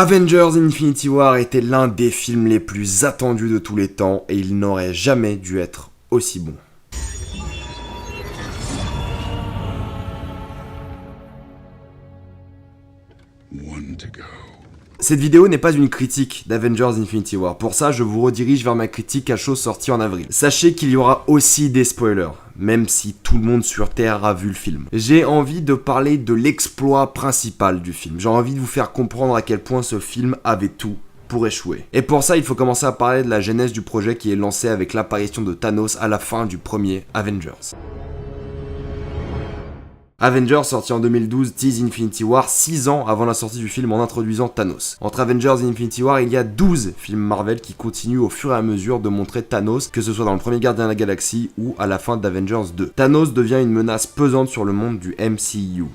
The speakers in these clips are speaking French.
Avengers Infinity War était l'un des films les plus attendus de tous les temps et il n'aurait jamais dû être aussi bon. Cette vidéo n'est pas une critique d'Avengers Infinity War, pour ça je vous redirige vers ma critique à chaud sortie en avril. Sachez qu'il y aura aussi des spoilers, même si tout le monde sur Terre a vu le film. J'ai envie de parler de l'exploit principal du film, j'ai envie de vous faire comprendre à quel point ce film avait tout pour échouer. Et pour ça il faut commencer à parler de la genèse du projet qui est lancé avec l'apparition de Thanos à la fin du premier Avengers. Avengers, sorti en 2012, tease Infinity War 6 ans avant la sortie du film en introduisant Thanos. Entre Avengers et Infinity War, il y a 12 films Marvel qui continuent au fur et à mesure de montrer Thanos, que ce soit dans le premier Gardien de la Galaxie ou à la fin d'Avengers 2. Thanos devient une menace pesante sur le monde du MCU.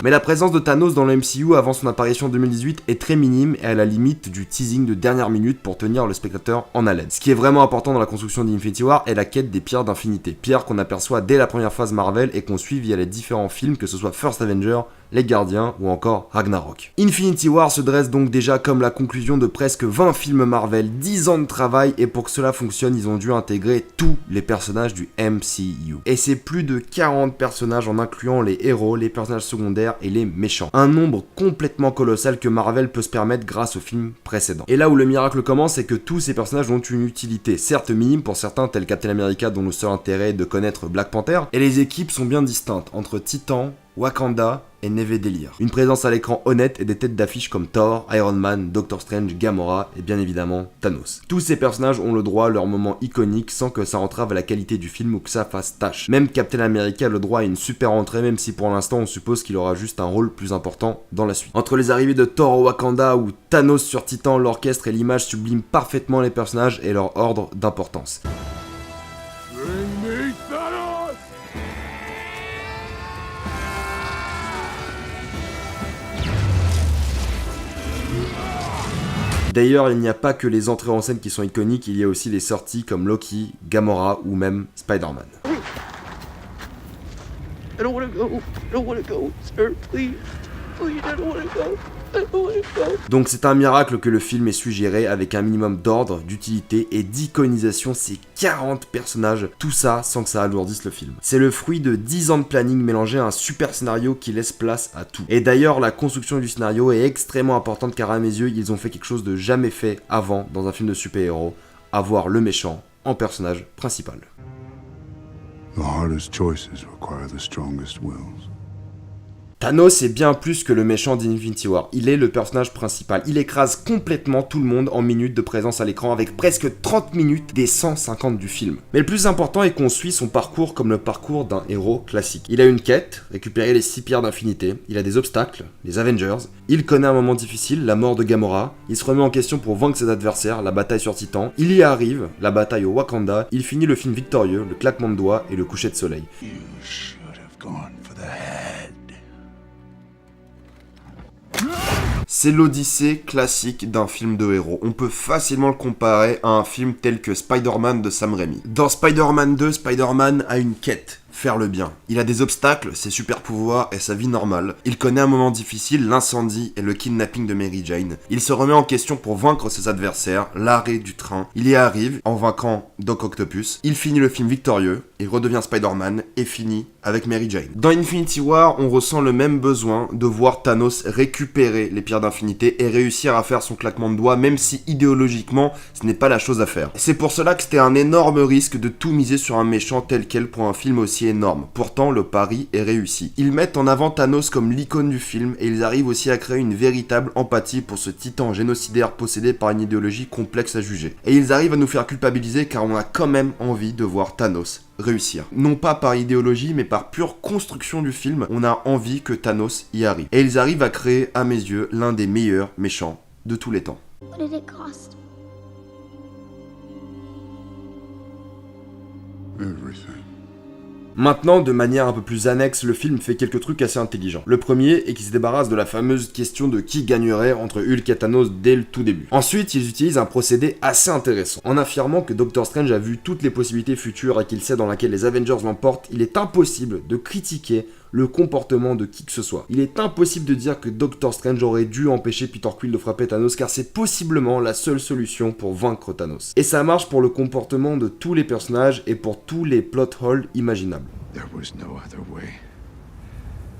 Mais la présence de Thanos dans le MCU avant son apparition en 2018 est très minime et à la limite du teasing de dernière minute pour tenir le spectateur en haleine. Ce qui est vraiment important dans la construction d'Infinity War est la quête des pierres d'infinité. Pierres qu'on aperçoit dès la première phase Marvel et qu'on suit via les différents films, que ce soit First Avenger, Les Gardiens ou encore Ragnarok. Infinity War se dresse donc déjà comme la conclusion de presque 20 films Marvel, 10 ans de travail, et pour que cela fonctionne, ils ont dû intégrer tous les personnages du MCU. Et c'est plus de 40 personnages en incluant les héros, les personnages secondaires et les méchants. Un nombre complètement colossal que Marvel peut se permettre grâce aux films précédents. Et là où le miracle commence, c'est que tous ces personnages ont une utilité, certes minime pour certains tels Captain America dont le seul intérêt est de connaître Black Panther, et les équipes sont bien distinctes entre Titan, Wakanda et Neve Délire. Une présence à l'écran honnête et des têtes d'affiche comme Thor, Iron Man, Doctor Strange, Gamora et bien évidemment Thanos. Tous ces personnages ont le droit à leur moment iconique sans que ça entrave à la qualité du film ou que ça fasse tâche. Même Captain America a le droit à une super entrée, même si pour l'instant on suppose qu'il aura juste un rôle plus important dans la suite. Entre les arrivées de Thor au Wakanda ou Thanos sur Titan, l'orchestre et l'image subliment parfaitement les personnages et leur ordre d'importance. D'ailleurs, il n'y a pas que les entrées en scène qui sont iconiques, il y a aussi les sorties comme Loki, Gamora ou même Spider-Man. Donc c'est un miracle que le film ait su gérer avec un minimum d'ordre, d'utilité et d'iconisation ces 40 personnages, tout ça sans que ça alourdisse le film. C'est le fruit de 10 ans de planning mélangé à un super scénario qui laisse place à tout. Et d'ailleurs la construction du scénario est extrêmement importante car à mes yeux ils ont fait quelque chose de jamais fait avant dans un film de super-héros, avoir le méchant en personnage principal. The hardest choices require the strongest wills. Thanos est bien plus que le méchant d'Infinity War, il est le personnage principal, il écrase complètement tout le monde en minutes de présence à l'écran avec presque 30 minutes des 150 du film. Mais le plus important est qu'on suit son parcours comme le parcours d'un héros classique. Il a une quête, récupérer les 6 pierres d'infinité, il a des obstacles, les Avengers, il connaît un moment difficile, la mort de Gamora, il se remet en question pour vaincre ses adversaires, la bataille sur Titan, il y arrive, la bataille au Wakanda, il finit le film victorieux, le claquement de doigts et le coucher de soleil. You should have gone for the head. C'est l'odyssée classique d'un film de héros. On peut facilement le comparer à un film tel que Spider-Man de Sam Raimi. Dans Spider-Man 2, Spider-Man a une quête. Faire le bien. Il a des obstacles, ses super pouvoirs et sa vie normale. Il connaît un moment difficile, l'incendie et le kidnapping de Mary Jane. Il se remet en question pour vaincre ses adversaires, l'arrêt du train. Il y arrive en vainquant Doc Octopus. Il finit le film victorieux, il redevient Spider-Man et finit avec Mary Jane. Dans Infinity War, on ressent le même besoin de voir Thanos récupérer les pierres d'infinité et réussir à faire son claquement de doigts, même si idéologiquement, ce n'est pas la chose à faire. C'est pour cela que c'était un énorme risque de tout miser sur un méchant tel quel pour un film aussi énorme. Pourtant, le pari est réussi. Ils mettent en avant Thanos comme l'icône du film et ils arrivent aussi à créer une véritable empathie pour ce titan génocidaire possédé par une idéologie complexe à juger. Et ils arrivent à nous faire culpabiliser car on a quand même envie de voir Thanos réussir. Non pas par idéologie, mais par pure construction du film, on a envie que Thanos y arrive. Et ils arrivent à créer, à mes yeux, l'un des meilleurs méchants de tous les temps. What did it cost? Everything. Maintenant, de manière un peu plus annexe, le film fait quelques trucs assez intelligents. Le premier est qu'il se débarrasse de la fameuse question de qui gagnerait entre Hulk et Thanos dès le tout début. Ensuite, ils utilisent un procédé assez intéressant. En affirmant que Doctor Strange a vu toutes les possibilités futures et qu'il sait dans laquelle les Avengers l'emportent, il est impossible de critiquer le comportement de qui que ce soit. Il est impossible de dire que Doctor Strange aurait dû empêcher Peter Quill de frapper Thanos car c'est possiblement la seule solution pour vaincre Thanos. Et ça marche pour le comportement de tous les personnages et pour tous les plot holes imaginables. There was no other way.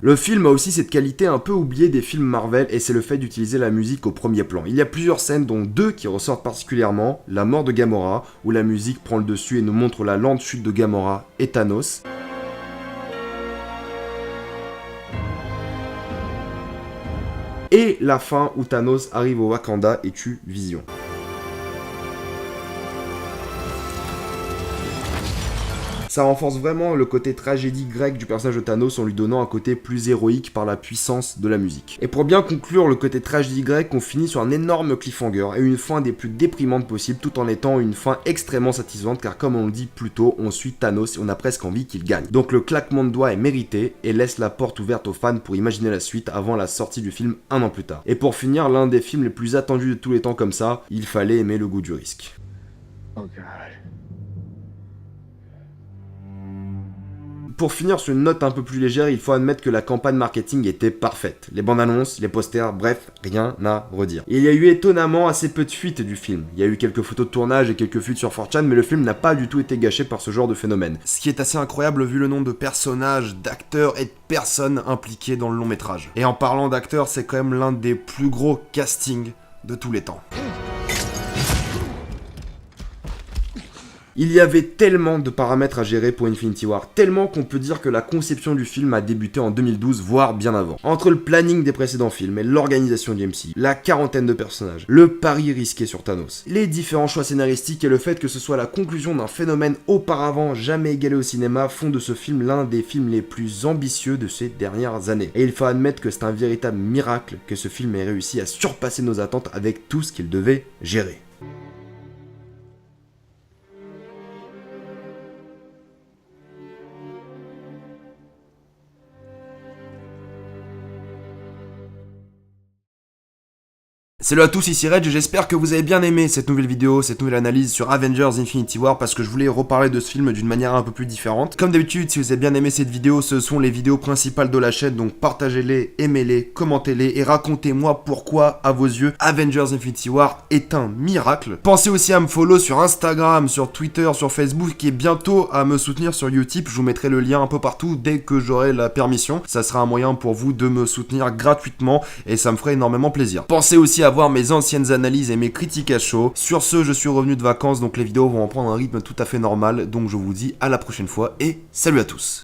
Le film a aussi cette qualité un peu oubliée des films Marvel et c'est le fait d'utiliser la musique au premier plan. Il y a plusieurs scènes dont 2 qui ressortent particulièrement, la mort de Gamora où la musique prend le dessus et nous montre la lente chute de Gamora et Thanos. Et la fin où Thanos arrive au Wakanda et tue Vision. Ça renforce vraiment le côté tragédie grecque du personnage de Thanos en lui donnant un côté plus héroïque par la puissance de la musique. Et pour bien conclure le côté tragédie grecque, on finit sur un énorme cliffhanger et une fin des plus déprimantes possibles tout en étant une fin extrêmement satisfaisante car comme on le dit plus tôt, on suit Thanos et on a presque envie qu'il gagne. Donc le claquement de doigts est mérité et laisse la porte ouverte aux fans pour imaginer la suite avant la sortie du film un an plus tard. Et pour finir, l'un des films les plus attendus de tous les temps comme ça, il fallait aimer le goût du risque. Oh God. Pour finir sur une note un peu plus légère, il faut admettre que la campagne marketing était parfaite. Les bandes annonces, les posters, bref, rien à redire. Et il y a eu étonnamment assez peu de fuites du film. Il y a eu quelques photos de tournage et quelques fuites sur 4chan, mais le film n'a pas du tout été gâché par ce genre de phénomène. Ce qui est assez incroyable vu le nombre de personnages, d'acteurs et de personnes impliquées dans le long métrage. Et en parlant d'acteurs, c'est quand même l'un des plus gros castings de tous les temps. Il y avait tellement de paramètres à gérer pour Infinity War, tellement qu'on peut dire que la conception du film a débuté en 2012, voire bien avant. Entre le planning des précédents films et l'organisation du MCU, la quarantaine de personnages, le pari risqué sur Thanos, les différents choix scénaristiques et le fait que ce soit la conclusion d'un phénomène auparavant jamais égalé au cinéma font de ce film l'un des films les plus ambitieux de ces dernières années. Et il faut admettre que c'est un véritable miracle que ce film ait réussi à surpasser nos attentes avec tout ce qu'il devait gérer. Salut à tous, ici Reg, j'espère que vous avez bien aimé cette nouvelle vidéo, cette nouvelle analyse sur Avengers Infinity War parce que je voulais reparler de ce film d'une manière un peu plus différente. Comme d'habitude, si vous avez bien aimé cette vidéo, ce sont les vidéos principales de la chaîne, donc partagez-les, aimez-les, commentez-les et racontez-moi pourquoi, à vos yeux, Avengers Infinity War est un miracle. Pensez aussi à me follow sur Instagram, sur Twitter, sur Facebook et bientôt à me soutenir sur Utip, je vous mettrai le lien un peu partout dès que j'aurai la permission. Ça sera un moyen pour vous de me soutenir gratuitement et ça me ferait énormément plaisir. Pensez aussi à voir mes anciennes analyses et mes critiques à chaud. Sur ce, je suis revenu de vacances, donc les vidéos vont en prendre un rythme tout à fait normal. Donc je vous dis à la prochaine fois et salut à tous.